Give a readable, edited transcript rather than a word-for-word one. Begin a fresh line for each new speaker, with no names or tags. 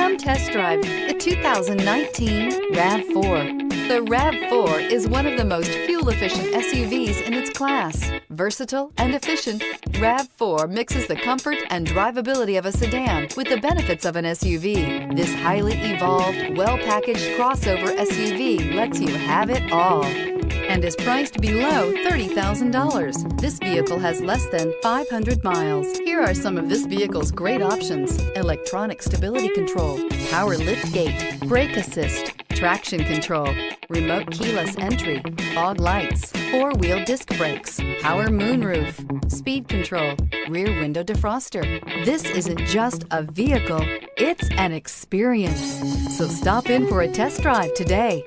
Come test drive the 2019 RAV4. The RAV4 is one of the most fuel-efficient SUVs in its class. Versatile and efficient, RAV4 mixes the comfort and drivability of a sedan with the benefits of an SUV. This highly evolved, well-packaged crossover SUV lets you have it all and is priced below $30,000. This vehicle has less than 500 miles. Here are some of this vehicle's great options: electronic stability control, power liftgate, brake assist, traction control, remote keyless entry, fog lights, four-wheel disc brakes, power moonroof, speed control, rear window defroster. This isn't just a vehicle, it's an experience. So stop in for a test drive today.